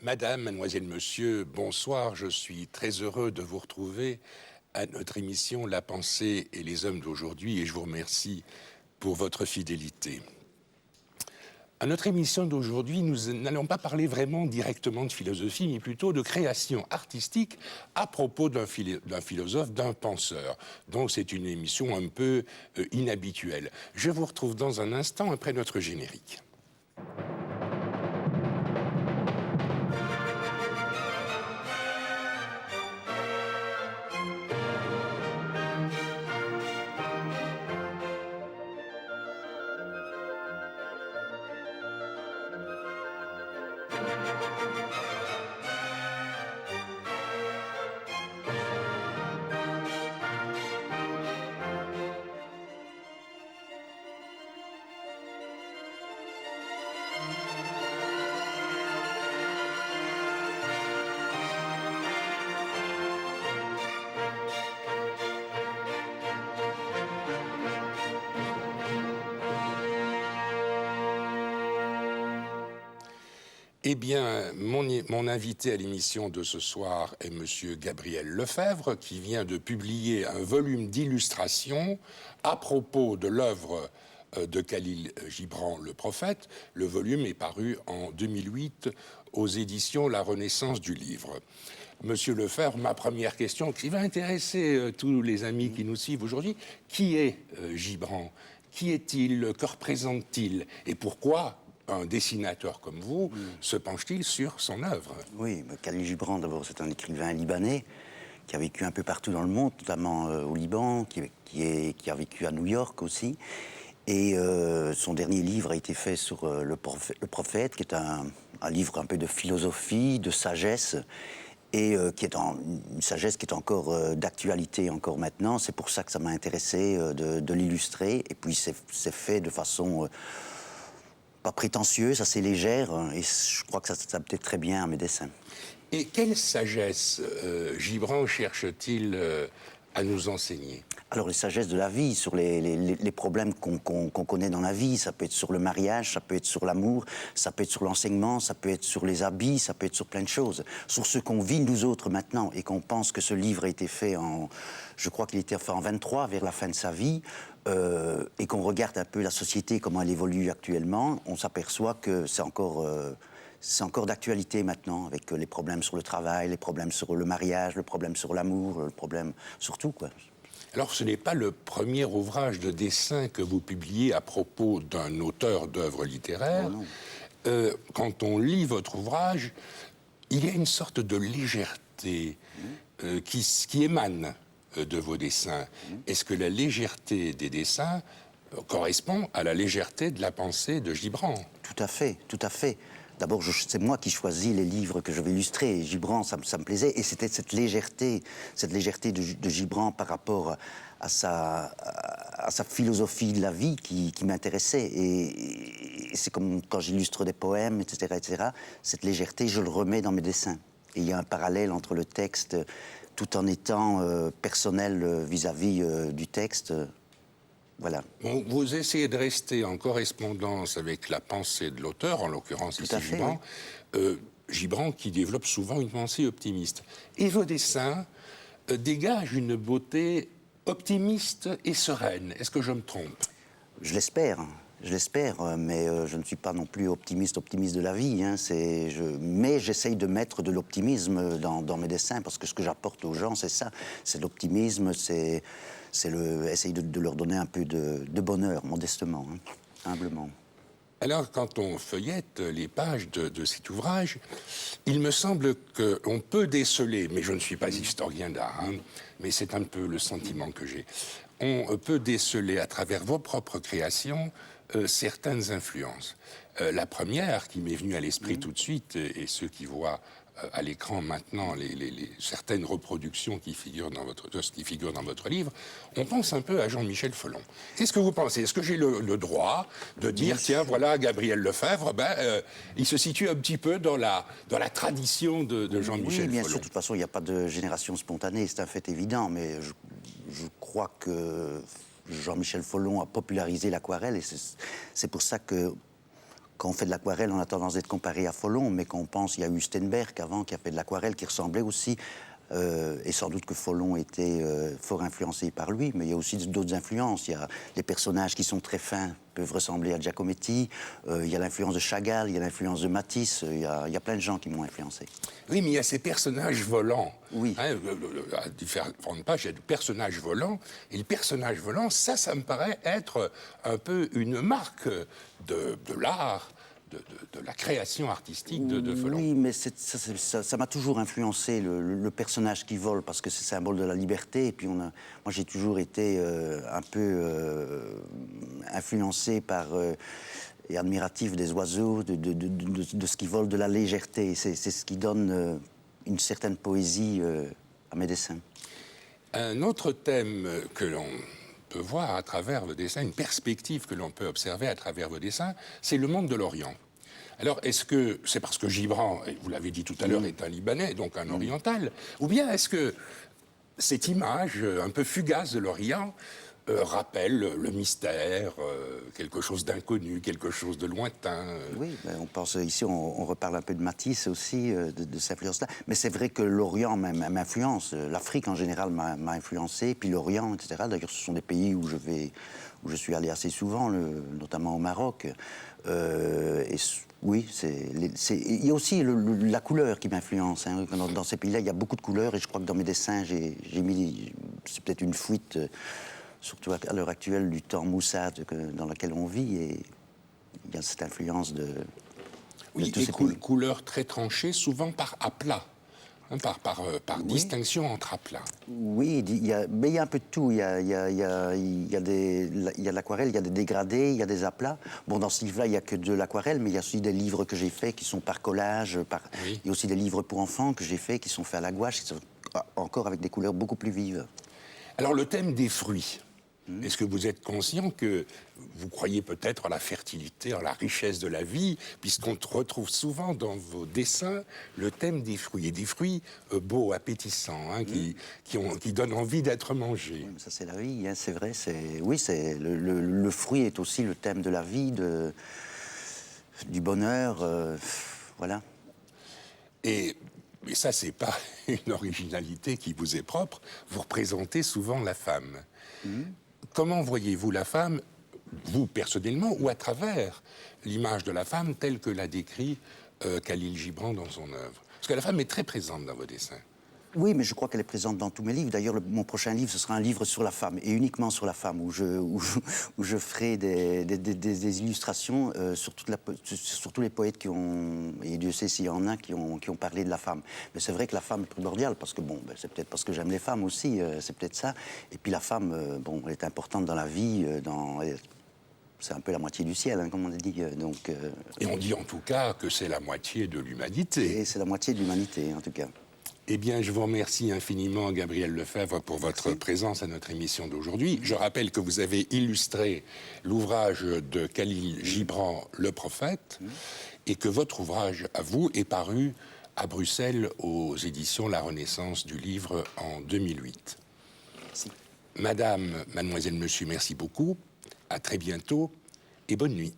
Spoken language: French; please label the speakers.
Speaker 1: Madame, mademoiselle, monsieur, bonsoir. Je suis très heureux de vous retrouver à notre émission La pensée et les hommes d'aujourd'hui et je vous remercie pour votre fidélité. À notre émission d'aujourd'hui, nous n'allons pas parler vraiment directement de philosophie, mais plutôt de création artistique à propos d'un philosophe, d'un penseur. Donc c'est une émission un peu inhabituelle. Je vous retrouve dans un instant après notre générique. Eh bien, mon invité à l'émission de ce soir est monsieur Gabriel Lefebvre, qui vient de publier un volume d'illustrations à propos de l'œuvre de Khalil Gibran, le prophète. Le volume est paru en 2008 aux éditions La Renaissance du livre. Monsieur Lefebvre, ma première question, qui va intéresser tous les amis qui nous suivent aujourd'hui, qui est Gibran? Qui est-il? Que représente-t-il? Et pourquoi un dessinateur comme vous se penche-t-il sur son œuvre?
Speaker 2: Oui, Khalil Gibran, d'abord, c'est un écrivain libanais qui a vécu un peu partout dans le monde, notamment au Liban, qui a vécu à New York aussi. Et son dernier livre a été fait sur le prophète, qui est un livre un peu de philosophie, de sagesse, et qui est une sagesse qui est encore d'actualité encore maintenant. C'est pour ça que ça m'a intéressé de l'illustrer. Et puis c'est fait de façon pas prétentieuse, assez légère, et je crois que ça peut-être très bien à mes dessins.
Speaker 1: Et quelle sagesse Gibran cherche-t-il à nous enseigner?
Speaker 2: Alors, les sagesses de la vie, sur les problèmes qu'on connaît dans la vie, ça peut être sur le mariage, ça peut être sur l'amour, ça peut être sur l'enseignement, ça peut être sur les habits, ça peut être sur plein de choses. Sur ce qu'on vit, nous autres, maintenant, et qu'on pense que ce livre a été fait je crois qu'il a été fait en 23, vers la fin de sa vie, et qu'on regarde un peu la société, comment elle évolue actuellement, on s'aperçoit que c'est encore d'actualité maintenant, avec les problèmes sur le travail, les problèmes sur le mariage, le problème sur l'amour, le problème sur tout, quoi.
Speaker 1: Alors, ce n'est pas le premier ouvrage de dessin que vous publiez à propos d'un auteur d'œuvres littéraires. Quand on lit votre ouvrage, il y a une sorte de légèreté qui émane de vos dessins. Est-ce que la légèreté des dessins correspond à la légèreté de la pensée de Gibran?
Speaker 2: Tout à fait, tout à fait. D'abord, c'est moi qui choisis les livres que je vais illustrer. Gibran, ça me plaisait. Et c'était cette légèreté de Gibran par rapport à sa philosophie de la vie qui m'intéressait. Et c'est comme quand j'illustre des poèmes, etc. Cette légèreté, je le remets dans mes dessins. Et il y a un parallèle entre le texte, tout en étant personnel vis-à-vis du texte. Voilà.
Speaker 1: Bon, vous essayez de rester en correspondance avec la pensée de l'auteur, en l'occurrence ici Gibran, oui. Gibran qui développe souvent une pensée optimiste. Et vos dessins dégagent une beauté optimiste et sereine. Est-ce que je me trompe?
Speaker 2: Je l'espère, mais je ne suis pas non plus optimiste de la vie. Hein. Mais j'essaye de mettre de l'optimisme dans mes dessins, parce que ce que j'apporte aux gens, c'est ça. C'est l'optimisme, essayer de leur donner un peu de bonheur, modestement, hein, humblement.
Speaker 1: Alors, quand on feuillette les pages de cet ouvrage, il me semble qu'on peut déceler, mais je ne suis pas historien d'art, hein, mais c'est un peu le sentiment que j'ai. On peut déceler à travers vos propres créations certaines influences. La première qui m'est venue à l'esprit tout de suite, et ceux qui voient à l'écran maintenant certaines reproductions qui figurent dans votre livre, on pense un peu à Jean-Michel Folon. Qu'est-ce que vous pensez? Est-ce que j'ai le droit de dire, tiens, voilà, Gabriel Lefebvre, il se situe un petit peu dans la tradition de Jean-Michel Folon?
Speaker 2: Oui, bien sûr, de toute façon, il n'y a pas de génération spontanée, c'est un fait évident, mais je crois que Jean-Michel Folon a popularisé l'aquarelle, et c'est pour ça que quand on fait de l'aquarelle, on a tendance d'être comparé à Folon, mais quand on pense, il y a eu Steinberg avant qui a fait de l'aquarelle qui ressemblait aussi, et sans doute que Folon était fort influencé par lui, mais il y a aussi d'autres influences. Il y a des personnages qui sont très fins, peuvent ressembler à Giacometti, il y a l'influence de Chagall, il y a l'influence de Matisse, il y a plein de gens qui m'ont influencé.
Speaker 1: Oui, mais il y a ces personnages volants.
Speaker 2: Oui.
Speaker 1: Hein, à différentes pages, il y a des personnages volants. Et le personnage volant, ça me paraît être un peu une marque de l'art, de la création artistique de Folon.
Speaker 2: Oui, mais ça m'a toujours influencé, le personnage qui vole, parce que c'est symbole de la liberté. Et puis moi, j'ai toujours été un peu influencé par et admiratif des oiseaux, de ce qui vole, de la légèreté. C'est ce qui donne une certaine poésie à mes dessins.
Speaker 1: Un autre thème que l'on peut voir à travers le dessin, une perspective que l'on peut observer à travers vos dessins, c'est le monde de l'Orient. Alors, est-ce que c'est parce que Gibran, et vous l'avez dit tout à l'heure, est un Libanais, donc un oriental, ou bien est-ce que cette image un peu fugace de l'Orient rappelle le mystère, quelque chose d'inconnu, quelque chose de lointain
Speaker 2: Oui, ben on pense ici, on reparle un peu de Matisse aussi, de cette influence-là. Mais c'est vrai que l'Orient m'influence. L'Afrique en général m'a influencé, puis l'Orient, etc. D'ailleurs, ce sont des pays où je suis allé assez souvent, notamment au Maroc. Oui, il y a aussi la couleur qui m'influence. Hein. Dans ces pays-là, il y a beaucoup de couleurs, et je crois que dans mes dessins, j'ai mis, c'est peut-être une fuite, surtout à l'heure actuelle, du temps maussade dans lequel on vit, et il y a cette influence de
Speaker 1: oui,
Speaker 2: tous
Speaker 1: et
Speaker 2: ces pays.
Speaker 1: couleurs très tranchées, souvent par aplat, hein, par
Speaker 2: Oui.
Speaker 1: distinction entre aplats.
Speaker 2: Oui, mais il y a un peu de tout. Il y a de l'aquarelle, il y a des dégradés, il y a des aplats. Bon, dans ce livre-là, il n'y a que de l'aquarelle, mais il y a aussi des livres que j'ai faits qui sont par collage.
Speaker 1: Oui.
Speaker 2: Il y a aussi des livres pour enfants que j'ai faits qui sont faits à la gouache, qui sont encore avec des couleurs beaucoup plus vives.
Speaker 1: Alors, le thème des fruits. Est-ce que vous êtes conscient que vous croyez peut-être à la fertilité, à la richesse de la vie, puisqu'on retrouve souvent dans vos dessins le thème des fruits, et des fruits beaux, appétissants, hein, qui donnent envie d'être mangés.
Speaker 2: Oui, ça, c'est la vie, hein, c'est vrai. Oui, le fruit est aussi le thème de la vie, du bonheur, voilà.
Speaker 1: Et ça, c'est pas une originalité qui vous est propre. Vous représentez souvent la femme. Comment voyez-vous la femme, vous personnellement, ou à travers l'image de la femme telle que l'a décrit Khalil Gibran dans son œuvre? Parce que la femme est très présente dans vos dessins.
Speaker 2: Oui, mais je crois qu'elle est présente dans tous mes livres. D'ailleurs, mon prochain livre, ce sera un livre sur la femme, et uniquement sur la femme, où je ferai des illustrations sur tous les poètes qui ont, et Dieu sait s'il y en a, qui ont parlé de la femme. Mais c'est vrai que la femme est primordiale, parce que, bon, c'est peut-être parce que j'aime les femmes aussi, c'est peut-être ça. Et puis la femme, bon, elle est importante dans la vie, c'est un peu la moitié du ciel, hein, comme on a dit.
Speaker 1: Et on dit en tout cas que c'est la moitié de l'humanité.
Speaker 2: Et c'est la moitié de l'humanité, en tout cas.
Speaker 1: Eh bien, je vous remercie infiniment, Gabriel Lefebvre, pour votre présence à notre émission d'aujourd'hui. Je rappelle que vous avez illustré l'ouvrage de Khalil Gibran, Le Prophète, et que votre ouvrage, à vous, est paru à Bruxelles aux éditions La Renaissance du Livre en 2008.
Speaker 2: Merci.
Speaker 1: Madame, mademoiselle, monsieur, merci beaucoup. À très bientôt et bonne nuit.